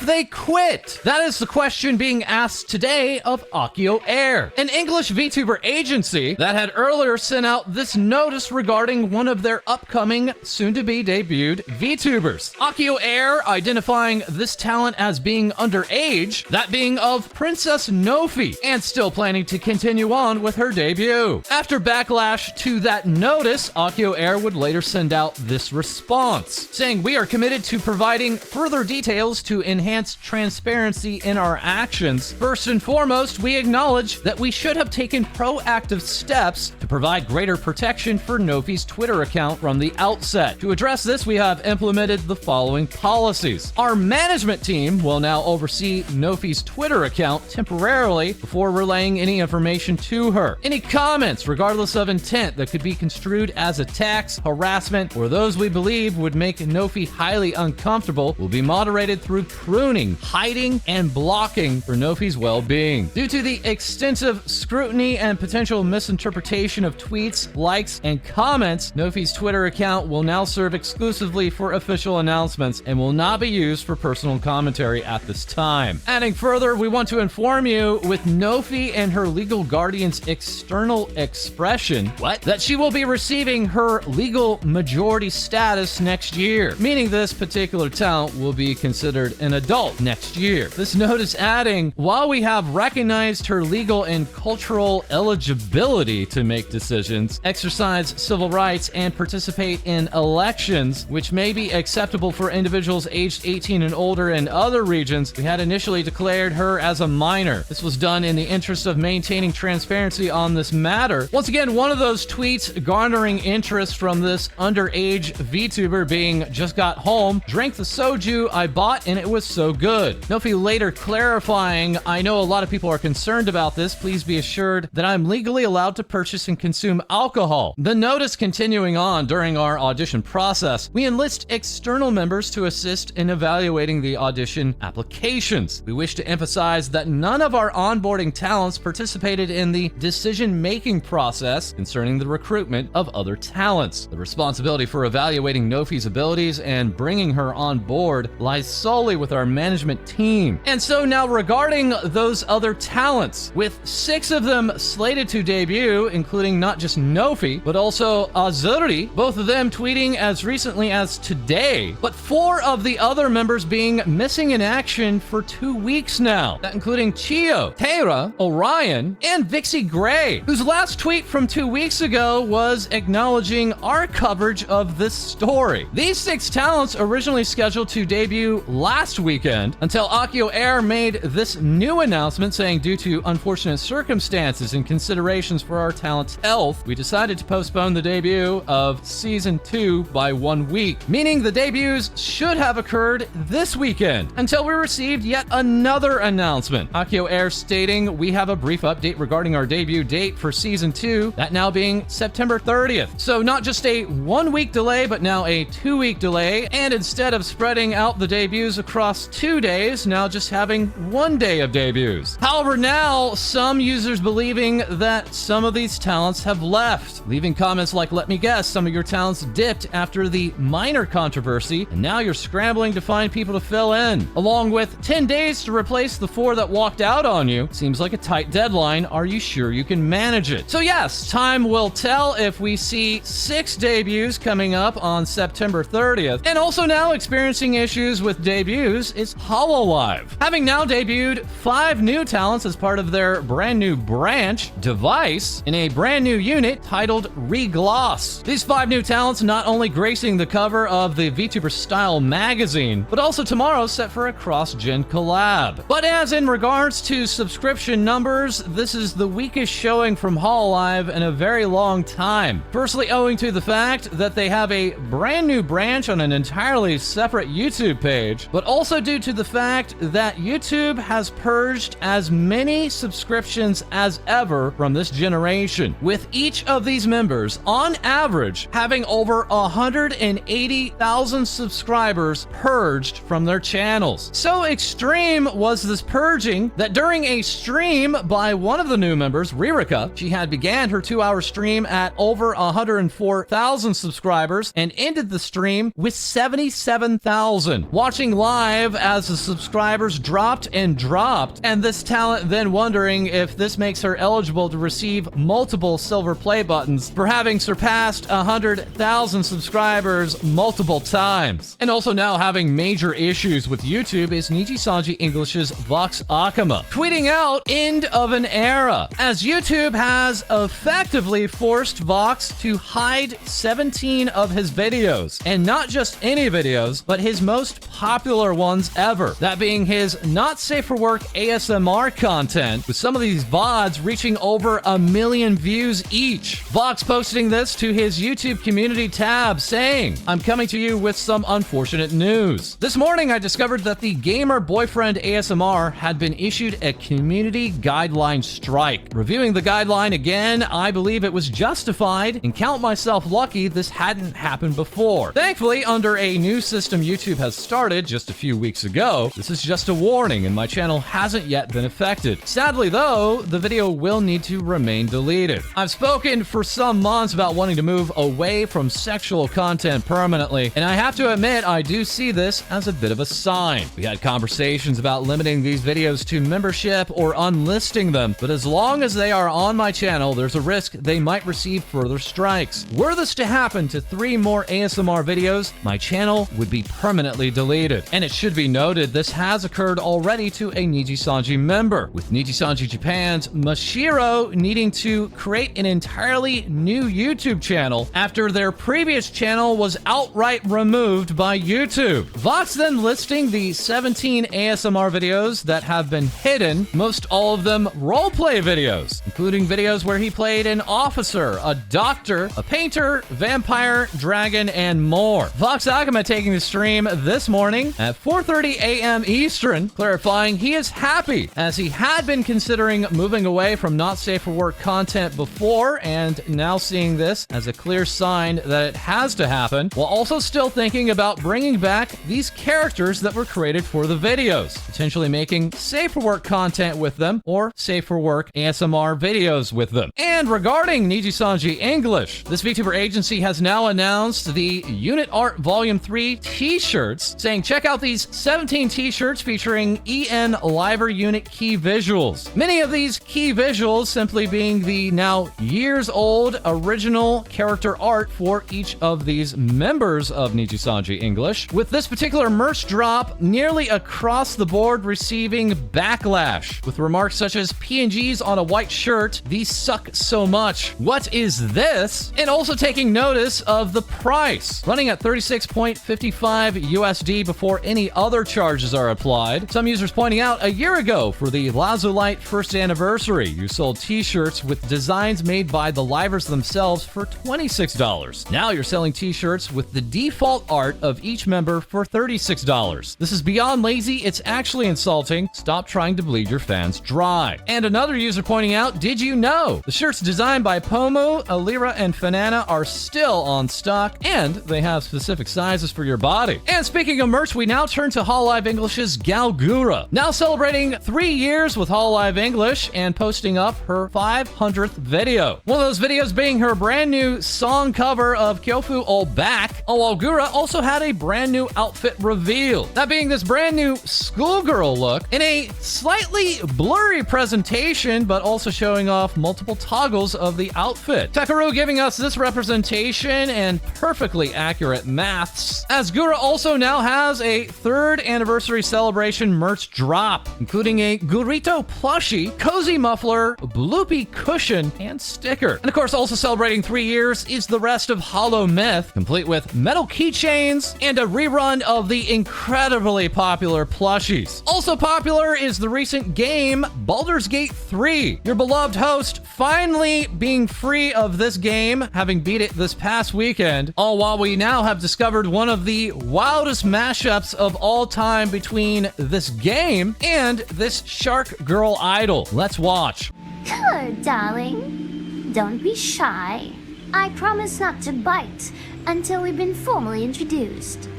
they quit? That is the question being asked today of AkioAIR, an English VTuber agency that had earlier sent out this notice regarding one of their upcoming, soon-to-be debuted VTubers. AkioAIR identifying this talent as being underage, that being of Princess Nofi, and still planning to continue on with her debut. After backlash to that notice, AkioAIR would later send out this response, saying, "We are committed to providing further details to enhance transparency in our actions. First and foremost, we acknowledge that we should have taken proactive steps to provide greater protection for Nofi's Twitter account from the outset. To address this, we have implemented the following policies. Our management team will now oversee Nofi's Twitter account temporarily before relaying any information to her. Any comments, regardless of intent, that could be construed as attacks, harassment, or those we believe would make Nofi highly uncomfortable will be moderated through pruning, hiding, and blocking for Nofi's well-being. Due to the extensive scrutiny and potential misinterpretation of tweets, likes, and comments, Nofi's Twitter account will now serve exclusively for official announcements and will not be used for personal commentary at this time." Adding further, we want to inform you, with Nofi and her legal guardian's external expression, that she will be receiving her legal majority status next year, meaning this particular talent will be considered an adult next year. This note is adding, "While we have recognized her legal and cultural eligibility to make decisions, exercise civil rights, and participate in elections, which may be acceptable for individuals aged 18 and older in other regions, we had initially declared her as a minor. This was done in the interest of maintaining transparency on this matter." Once again, one of those tweets garnering interest from this underage VTuber being, "Just got home, drank the soju I bought, and it was so good." Nofi later clarifying, "I know a lot of people are concerned about this. Please be assured that I'm legally allowed to purchase and consume alcohol." The notice continuing on, "During our audition process, we enlist external members to assist in evaluating the audition applications. We wish to emphasize that none of our onboarding talents participated in the decision-making process concerning the recruitment of other talents. The responsibility for evaluating Nofi's abilities and bringing her on board lies solely with our management team." And so now regarding those other talents, with 6 of them slated to debut, including not just Nofi, but also Azuri, both of them tweeting as recently as today, but 4 of the other members being missing in action for 2 weeks now. That including Chio, Taira, Orion, and Vixie Gray, whose last tweet from 2 weeks ago was acknowledging our coverage of this story. These 6 talents originally scheduled to debut last weekend until AkioAIR made this new announcement saying, "Due to unfortunate circumstances and considerations for our talent's health, we decided to postpone the debut of Season 2 by 1 week," meaning the debuts should have occurred this weekend until we received yet another announcement. AkioAIR stating, "We have a brief update regarding our debut date for Season 2, that now being September 30th. So not just a 1-week delay, but now a 2-week delay, and instead of spreading out the debuts across 2 days, now just having 1 day of debuts." However, now some users believing that some of these talents have left, leaving comments like, "Let me guess, some of your talents dipped after the minor controversy, and now you're scrambling to find people to fill in. Along with 10 days to replace the 4 that walked out on you. Seems like a tight deadline. Are you sure you can manage it?" So yes, time will tell if we see 6 debuts coming up on September 30th. And also now experiencing issues with debuts is Hololive, having now debuted 5 new talents as part of their brand new branch, Device, in a brand new unit titled ReGLOSS. These 5 new talents not only gracing the cover of the VTuber Style magazine, but also tomorrow set for a cross-gen collab. But as in regards to subscription numbers, this is the weakest showing from Hololive in a very long time. Firstly, owing to the fact that they have a brand new branch on an entirely separate YouTube page, but also due to the fact that YouTube has purged as many subscriptions as ever from this generation, with each of these members, on average, having over 180,000 subscribers purged from their channels. So extreme was this purging that during a stream by one of the new members, Ririka, she had began her 2-hour stream at over 104,000 subscribers and ended the stream with 77,000. Watching live live as the subscribers dropped and dropped, and this talent then wondering if this makes her eligible to receive multiple silver play buttons for having surpassed 100,000 subscribers multiple times. And also now having major issues with YouTube is Nijisanji English's Vox Akuma, tweeting out "End of an era," as YouTube has effectively forced Vox to hide 17 of his videos, and not just any videos, but his most popular ones ever, that being his not safe for work ASMR content, with some of these VODs reaching over 1 million views each. Vox posting this to his YouTube community tab saying, "I'm coming to you with some unfortunate news. This morning I discovered that the Gamer Boyfriend ASMR had been issued a community guideline strike. Reviewing the guideline again, I believe it was justified and count myself lucky this hadn't happened before. Thankfully, under a new system YouTube has started just a few weeks ago, this is just a warning and my channel hasn't yet been affected. Sadly though, the video will need to remain deleted. I've spoken for some months about wanting to move away from sexual content permanently, and I have to admit I do see this as a bit of a sign. We had conversations about limiting these videos to membership or unlisting them, but as long as they are on my channel, there's a risk they might receive further strikes. Were this to happen to 3 more ASMR videos, my channel would be permanently deleted. And it should be noted, this has occurred already to a Nijisanji member, with Nijisanji Japan's Mashiro needing to create an entirely new YouTube channel after their previous channel was outright removed by YouTube. Vox then listing the 17 ASMR videos that have been hidden, most all of them roleplay videos, including videos where he played an officer, a doctor, a painter, vampire, dragon, and more. Vox Akuma taking the stream this morning at 4:30 a.m. Eastern, clarifying he is happy as he had been considering moving away from not safe for work content before, and now seeing this as a clear sign that it has to happen, while also still thinking about bringing back these characters that were created for the videos, potentially making safe for work content with them or safe for work ASMR videos with them. And regarding Nijisanji English, this VTuber agency has now announced the Unit Art Volume 3 t-shirts, saying check out these 17 t-shirts featuring EN Liver Unit key visuals. Many of these key visuals simply being the now years old original character art for each of these members of Nijisanji English, with this particular merch drop nearly across the board receiving backlash, with remarks such as PNGs on a white shirt, "These suck so much. What is this?" And also taking notice of the price, running at 36.55 USD before any other charges are applied. Some users pointing out a year ago for the Lazulite first anniversary, you sold t-shirts with designs made by the livers themselves for $26. Now you're selling t-shirts with the default art of each member for $36. This is beyond lazy, it's actually insulting. Stop trying to bleed your fans dry. And another user pointing out, did you know the shirts designed by Pomu, Alira, and Fanana are still on stock, and they have specific sizes for your body. And speaking of merch, we now turn to Hololive English's Gawr, now celebrating 3 years with Hololive English and posting up her 500th video. One of those videos being her brand new song cover of Kyofu All Back, while Gura also had a brand new outfit reveal. That being this brand new schoolgirl look in a slightly blurry presentation, but also showing off multiple toggles of the outfit. Takaru giving us this representation and perfectly accurate maths, as Gura also now has a 3rd anniversary celebration merch drop, including a Gurito plushie, cozy muffler, bloopy cushion, and sticker. And of course, also celebrating 3 years is the rest of Hollow Myth, complete with metal keychains and a rerun of the incredibly popular plushies. Also popular is the recent game Baldur's Gate 3. Your beloved host finally being free of this game, having beat it this past weekend, all while we now have discovered one of the wildest mashups of all time between this game and this shark girl idol. Let's watch. Hello, darling. Don't be shy. I promise not to bite until we've been formally introduced.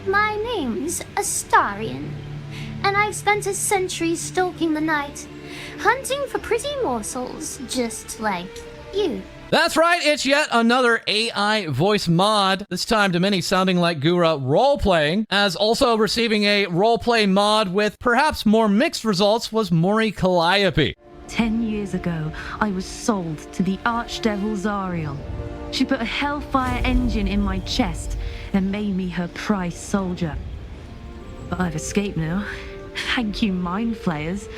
My name's Astarion, and I've spent a century stalking the night, hunting for pretty morsels just like you. That's right, it's yet another AI voice mod, this time to many sounding like Gura role-playing, as also receiving a role-play mod with perhaps more mixed results was Mori Calliope. 10 years ago, I was sold to the Archdevil Zariel. She put a Hellfire engine in my chest and made me her prize soldier. But I've escaped now. Thank you, Mind Flayers.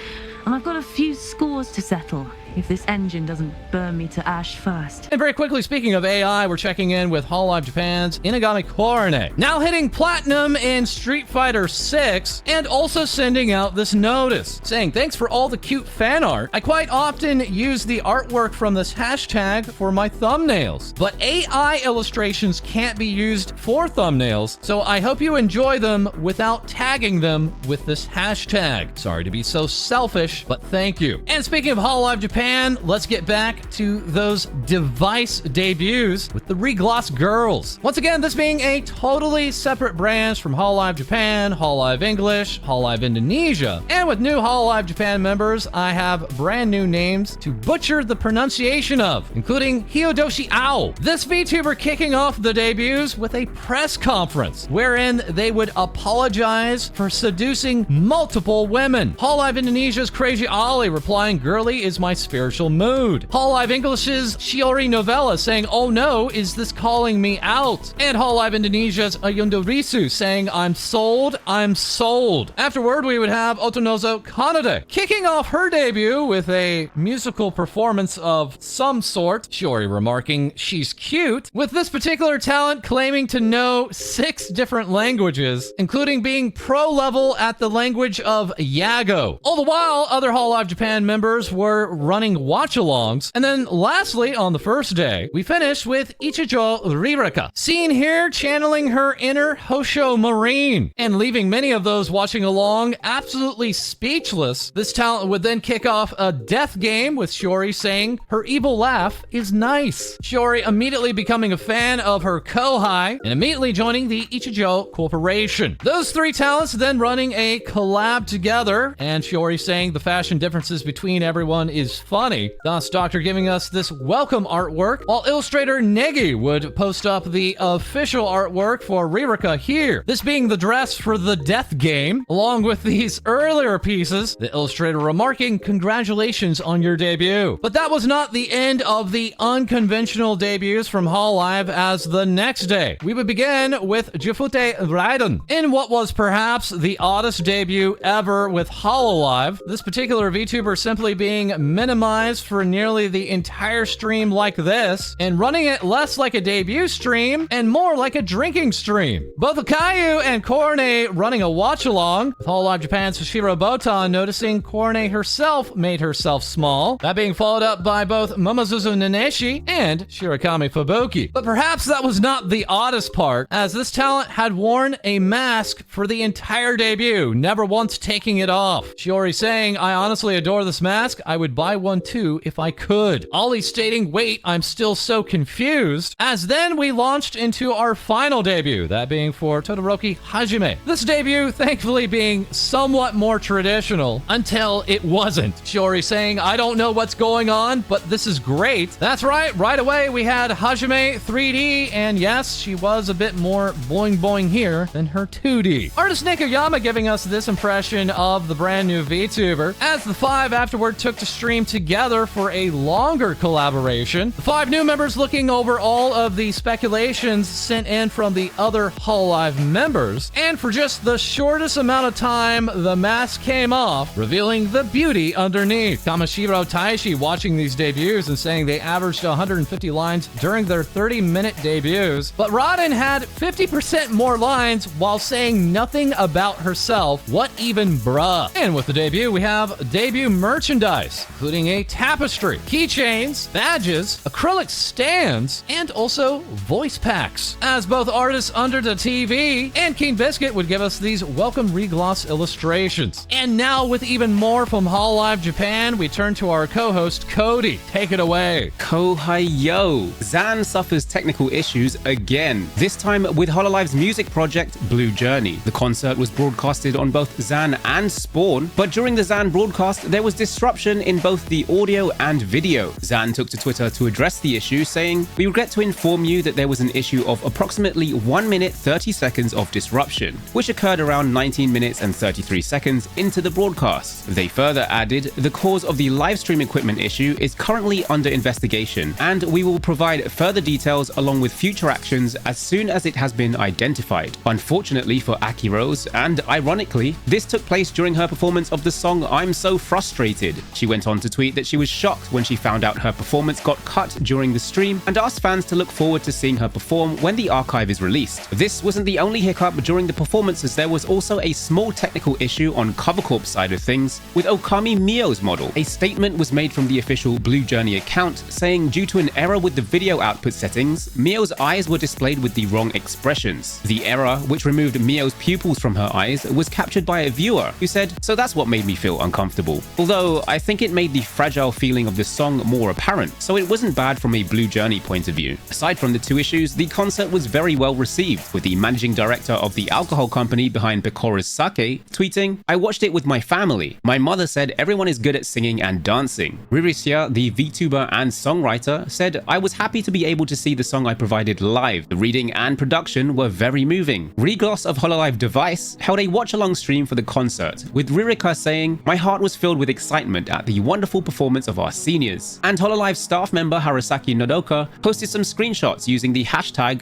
And I've got a few scores to settle if this engine doesn't burn me to ash first. And very quickly, speaking of AI, we're checking in with Hololive Japan's Inugami Korone, now hitting platinum in Street Fighter 6, and also sending out this notice, saying, thanks for all the cute fan art. I quite often use the artwork from this hashtag for my thumbnails, but AI illustrations can't be used for thumbnails, so I hope you enjoy them without tagging them with this hashtag. Sorry to be so selfish, but thank you. And speaking of Hololive Japan, let's get back to those device debuts with the ReGLOSS girls. Once again, this being a totally separate branch from Hololive Japan, Hololive English, Hololive Indonesia. And with new Hololive Japan members, I have brand new names to butcher the pronunciation of, including Hyodoshi Ao. This VTuber kicking off the debuts with a press conference wherein they would apologize for seducing multiple women. Hololive Indonesia's Crazy Ali replying, girly is my spiritual mood. Hololive English's Shiori Novella saying, oh no, is this calling me out? And Hololive Indonesia's Ayundo Risu saying, I'm sold, I'm sold. Afterward, we would have Otonozo Kanade kicking off her debut with a musical performance of some sort, Shiori remarking, she's cute, with this particular talent claiming to know 6 different languages, including being pro level at the language of Yago. All the while, other Hololive Japan members were running watch-alongs. And then lastly, on the first day, we finished with Ichijo Ririka, seen here channeling her inner Hosho Marine, and leaving many of those watching along absolutely speechless. This talent would then kick off a death game with Shiori saying her evil laugh is nice. Shiori immediately becoming a fan of her Kohai and immediately joining the Ichijo Corporation. Those 3 talents then running a collab together, and Shiori saying the fashion differences between everyone is funny, thus Doctor giving us this welcome artwork, while illustrator Negi would post up the official artwork for Ririka here, this being the dress for the death game, along with these earlier pieces, the illustrator remarking, congratulations on your debut. But that was not the end of the unconventional debuts from Hololive, as the next day, we would begin with Jifute Raiden, in what was perhaps the oddest debut ever with Hololive, this particular VTuber simply being minimized for nearly the entire stream like this, and running it less like a debut stream and more like a drinking stream. Both Akayu and Korone running a watch-along, with Hololive Japan's Shiro Botan noticing Korone herself made herself small, that being followed up by both Momozuzu Naneshi and Shirakami Fubuki. But perhaps that was not the oddest part, as this talent had worn a mask for the entire debut, never once taking it off. Shiori saying, I honestly adore this mask, I would buy one too if I could. Ollie stating, wait, I'm still so confused, as then we launched into our final debut, that being for Todoroki Hajime. This debut thankfully being somewhat more traditional, until it wasn't. Shiori saying, I don't know what's going on, but this is great. That's right away we had Hajime 3D, and yes, she was a bit more boing boing here than her 2D. Artist Nikoyama giving us this impression of the brand new VTuber, as the 5 afterward took to stream together for a longer collaboration. The 5 new members looking over all of the speculations sent in from the other Hololive members, and for just the shortest amount of time, the mask came off, revealing the beauty underneath. Kamashiro Taishi watching these debuts and saying they averaged 150 lines during their 30-minute debuts, but Raiden had 50% more lines while saying nothing about herself. What even bruh? And with the debut, we have debut merchandise, including a tapestry, keychains, badges, acrylic stands, and also voice packs, as both artists Under the TV and King Biscuit would give us these welcome ReGLOSS illustrations. And now with even more from Hololive Japan, we turn to our co-host Co-Dee. Take it away. Kohayo. Zan suffers technical issues again, this time with Hololive's music project Blue Journey. The concert was broadcasted on both Zan and Spawn, but during the Zan broadcast there was disruption in both the the audio and video. Zan took to Twitter to address the issue, saying, "We regret to inform you that there was an issue of approximately 1 minute 30 seconds of disruption, which occurred around 19 minutes and 33 seconds into the broadcast." They further added, "The cause of the live stream equipment issue is currently under investigation, and we will provide further details along with future actions as soon as it has been identified." Unfortunately for AkioAIR, and ironically, this took place during her performance of the song "I'm So Frustrated." She went on to tweet that she was shocked when she found out her performance got cut during the stream and asked fans to look forward to seeing her perform when the archive is released. This wasn't the only hiccup during the performance, as there was also a small technical issue on CoverCorp's side of things with Okami Mio's model. A statement was made from the official Blue Journey account saying, due to an error with the video output settings, Mio's eyes were displayed with the wrong expressions. The error, which removed Mio's pupils from her eyes, was captured by a viewer who said, "So that's what made me feel uncomfortable." Although I think it made the fragile feeling of the song more apparent, so it wasn't bad from a Blue Journey point of view. Aside from the two issues, the concert was very well received, with the managing director of the alcohol company behind Pecora's Sake tweeting, "I watched it with my family. My mother said everyone is good at singing and dancing." Ririsia, the VTuber and songwriter, said, "I was happy to be able to see the song I provided live. The reading and production were very moving." ReGLOSS of Hololive Device held a watch-along stream for the concert, with Ririka saying, "My heart was filled with excitement at the wonderful performance of our seniors." And Hololive staff member Harasaki Nodoka posted some screenshots using the hashtag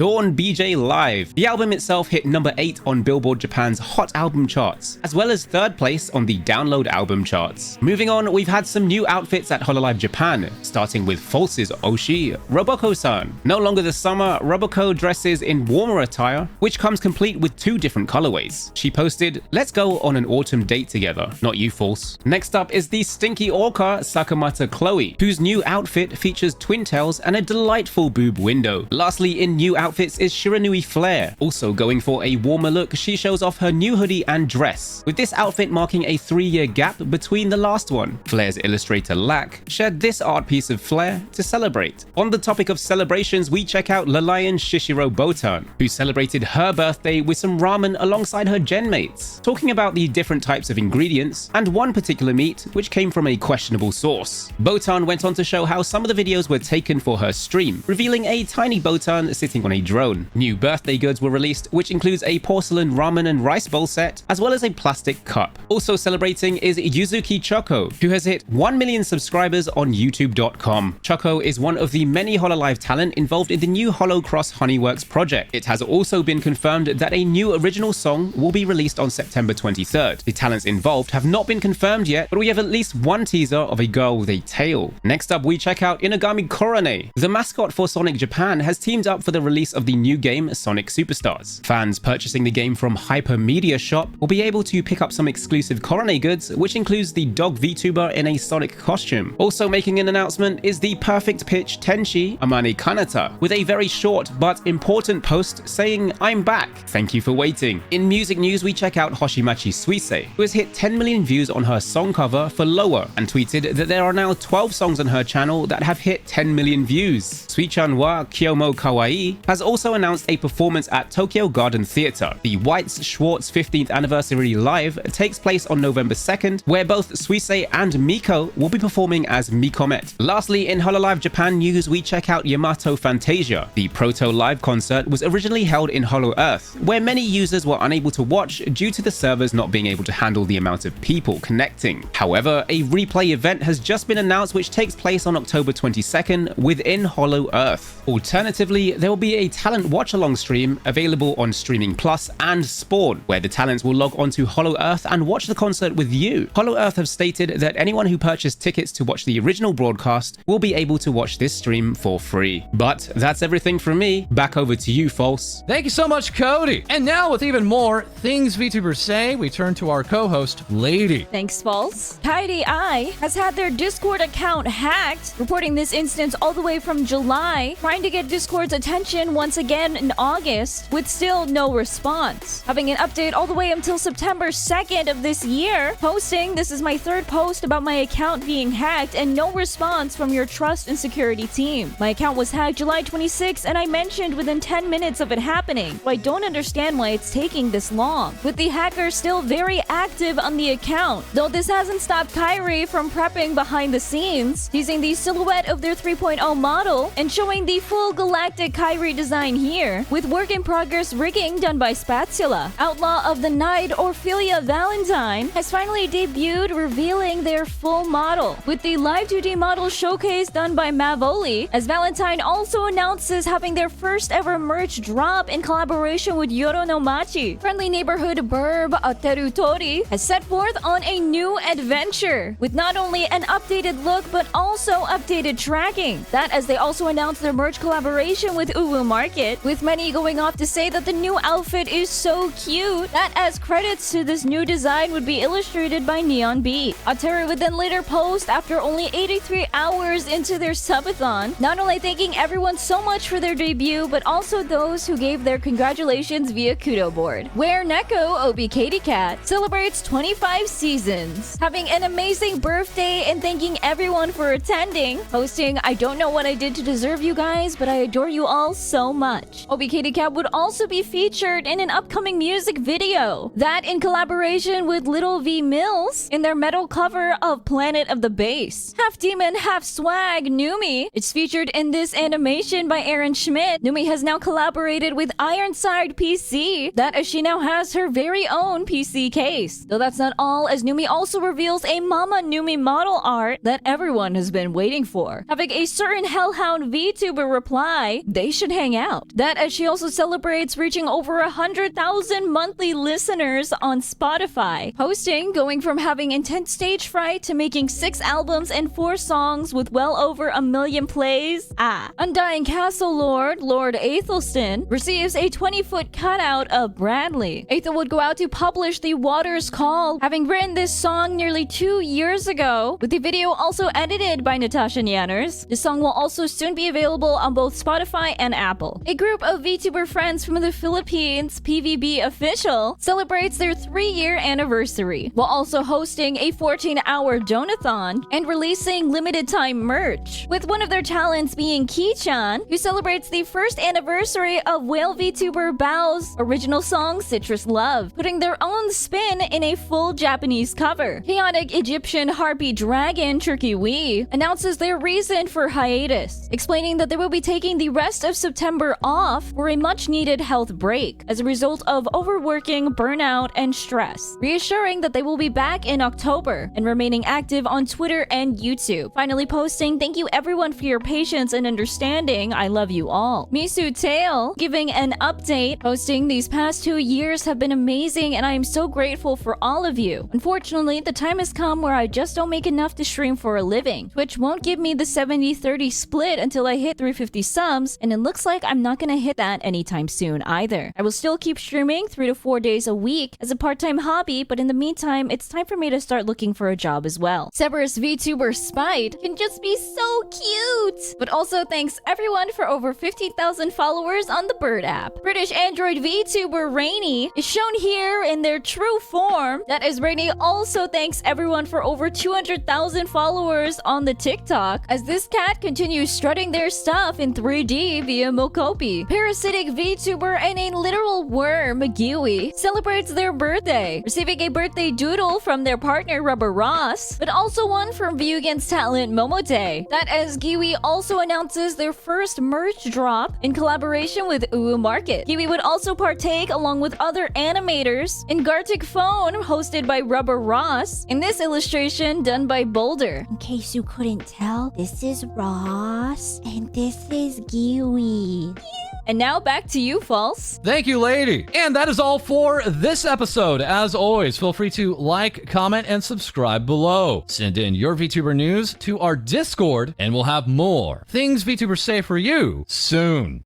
DawnBJLive. The album itself hit number 8 on Billboard Japan's Hot Album charts, as well as 3rd place on the Download Album charts. Moving on, we've had some new outfits at Hololive Japan, starting with False's Oshi, Roboko-san. No longer the summer, Roboko dresses in warmer attire, which comes complete with 2 different colorways. She posted, "Let's go on an autumn date together." Not you, False. Next up is the stinky orca Sakamata Chloe, whose new outfit features twin tails and a delightful boob window. Lastly, in new outfits is Shiranui Flare. Also going for a warmer look, she shows off her new hoodie and dress, with this outfit marking a 3-year gap between the last one. Flare's illustrator Lack shared this art piece of Flare to celebrate. On the topic of celebrations, we check out Lalayan Shishiro Botan, who celebrated her birthday with some ramen alongside her gen mates, talking about the different types of ingredients and one particular meat which came from a questionable source. Botan went on to show how some of the videos were taken for her stream, revealing a tiny Botan sitting on a drone. New birthday goods were released, which includes a porcelain ramen and rice bowl set, as well as a plastic cup. Also celebrating is Yuzuki Choco, who has hit 1 million subscribers on YouTube.com. Choco is one of the many Hololive talent involved in the new Holocross Honeyworks project. It has also been confirmed that a new original song will be released on September 23rd. The talents involved have not been confirmed yet, but we have at least one teaser of a girl with a tail. Next up, we check out Inugami Korone. The mascot for Sonic Japan has teamed up for the release of the new game Sonic Superstars. Fans purchasing the game from Hypermedia Shop will be able to pick up some exclusive Korone goods, which includes the dog VTuber in a Sonic costume. Also making an announcement is the Perfect Pitch Tenchi Amane Kanata, with a very short but important post saying, "I'm back. Thank you for waiting." In music news, we check out Hoshimachi Suisei, who has hit 10 million views on her song cover for Lower, and tweeted that there are now 12 songs on her channel that have hit 10 million views. Suichan wa Kyomo Kawaii has also announced a performance at Tokyo Garden Theatre. The White's Schwartz 15th Anniversary Live takes place on November 2nd, where both Suisei and Miko will be performing as Mikomet. Lastly, in Hololive Japan news, we check out Yamato Fantasia. The Proto Live concert was originally held in Hollow-Earth, where many users were unable to watch due to the servers not being able to handle the amount of people connecting. However, a replay event has just been announced which takes place on October 22nd within Hollow-Earth. Alternatively, there will be a talent watch-along stream available on Streaming Plus and Spawn, where the talents will log onto Hollow-Earth and watch the concert with you. Hollow-Earth have stated that anyone who purchased tickets to watch the original broadcast will be able to watch this stream for free. But that's everything from me. Back over to you, False. Thank you so much, Co-Dee. And now, with even more things VTubers say, we turn to our co-host, Lae-Dee. Thanks, False. Co-Dee has had their Discord account hacked, reporting this instance all the way from July, trying to get Discord's attention once again in August, with still no response. Having an update all the way until September 2nd of this year, posting, "This is my 3rd post about my account being hacked and no response from your trust and security team. My account was hacked July 26th and I mentioned within 10 minutes of it happening. So I don't understand why it's taking this long. With the hacker still very active on the account. Though this hasn't stopped Kairi Kairi from prepping behind the scenes, teasing the silhouette of their 3.0 model and showing the full galactic Kairi design here, with work-in-progress rigging done by Spatula. Outlaw of the Night, Orphelia Valentine, has finally debuted, revealing their full model, with the live 2D model showcase done by Mavoli, as Valentine also announces having their first ever merch drop in collaboration with Yoro no Machi. Friendly neighborhood burb Ateru Tori has set forth on a new adventure, with not only an updated look but also updated tracking. That as they also announced their merch collaboration with Uwu Market, with many going off to say that the new outfit is so cute that as credits to this new design would be illustrated by Neon B. Ateru would then later post after only 83 hours into their subathon, not only thanking everyone so much for their debut, but also those who gave their congratulations via Kudo board, where Neko Obi Katy Cat celebrates 25 seasons, having an amazing birthday and thanking everyone for attending, posting, "I don't know what I did to deserve you guys, but I adore you all so much." Obi Katy Cat would also be featured in an upcoming music video, that in collaboration with Little V Mills in their metal cover of Planet of the Bass. Half demon, half swag, Numi is featured in this animation by Aaron Schmidt. Numi has now collaborated with Ironside PC, that as she now has her very own PC case. Though that's not all, as Numi also reveals a Mama Numi model art that everyone has been waiting for, having a certain Hellhound VTuber reply, "They should hang out." That as she also celebrates reaching over 100,000 monthly listeners on Spotify, posting going from having intense stage fright to making 6 albums and 4 songs with well over 1 million plays. Undying Castle Lord, Lord Aethelston, receives a 20-foot cutout of Bradley. Aethel would go out to publish The Water's Call, having written this song nearly 2 years ago, with the video also edited by Natasha Nyanners. The song will also soon be available on both Spotify and Apple. A group of VTuber friends from the Philippines, PVB Official, celebrates their 3-year anniversary, while also hosting a 14-hour donathon and releasing limited-time merch, with one of their talents being Ki-chan, who celebrates the first anniversary of whale VTuber Bao's original song Citrus Love, putting their own spin in a full Japanese cover. Chaotic Egyptian harpy dragon Turkey Wee announces their reason for hiatus, explaining that they will be taking the rest of September off for a much-needed health break as a result of overworking, burnout, and stress, reassuring that they will be back in October and remaining active on Twitter and YouTube. Finally posting, "Thank you everyone for your patience and understanding. I love you all." Misu Tail giving an update, posting, "These past 2 years have been amazing and I am so grateful for all of you. Unfortunately, the time has come where I just don't make enough to stream for a living. Twitch won't give me the 70-30 split until I hit 350 subs, and it looks like I'm not gonna hit that anytime soon either. I will still keep streaming 3 to 4 days a week as a part-time hobby, but in the meantime, it's time for me to start looking for a job as well." Cerberus VTuber Spite can just be so cute! But also thanks everyone for over 15,000 followers on the Bird app. British Android VTuber Rainy is shown here in their true form. That is, Rainy also thanks everyone for over 200,000 followers on the TikTok, as this cat continues strutting their stuff in 3D via Mokopi. Parasitic VTuber and a literal worm, Giwi, celebrates their birthday, receiving a birthday doodle from their partner Rubber Ross, but also one from View Against Talent Momote. That as Giwi also announces their first merch drop in collaboration with Uwu Market. Giwi would also partake along with other animators in Gartic Phone, hosted by Rubber Ross, in this illustration done by Boulder. In case you couldn't tell, this is Ross and this is Giwi. And now back to you, False. Thank you, Lae-Dee. And that is all for this episode. As always, feel free to like, comment, and subscribe below. Send in your VTuber news to our Discord, and we'll have more things VTubers say for you soon.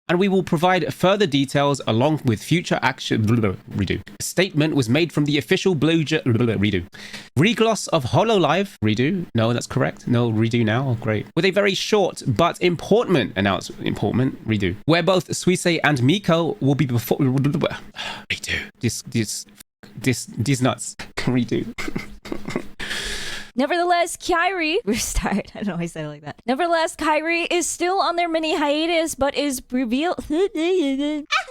And we will provide further details along with future action. Redo. A statement was made from the official redo. ReGLOSS of HoloLive. Redo. No, that's correct. No, redo now. Oh, great. With a very short but important announcement. Redo. Where both Suisei and Miko will be before. Redo. This nuts. Redo. Nevertheless, Kairi... Restart. I don't know why I said it like that. Nevertheless, Kairi is still on their mini hiatus, but is revealed...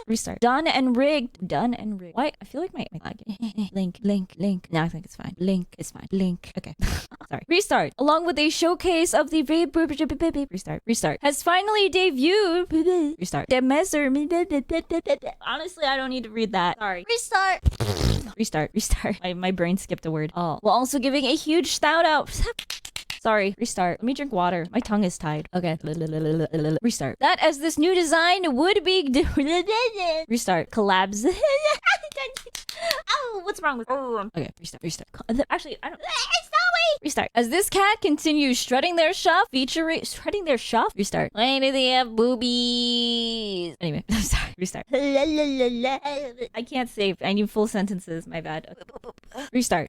Restart. Done and rigged. Done and rigged. Why? I feel like my link. No, I think it's fine. Link is fine. Link. Okay. Sorry. Restart. Along with a showcase of the restart has finally debuted. Restart. Honestly, I don't need to read that. Sorry. Restart. My brain skipped a word. Oh. While also giving a huge shout out. Sorry, restart. Let me drink water. My tongue is tied. Okay. Restart. That as this new design would be... Restart. Collabs. Oh, what's wrong with... Oh, okay, restart. Actually, I don't... Restart. As this cat continues strutting their stuff, strutting their stuff? Restart. Why do they have boobies? Anyway, I'm sorry. Restart. I can't save. I need full sentences. My bad. Restart.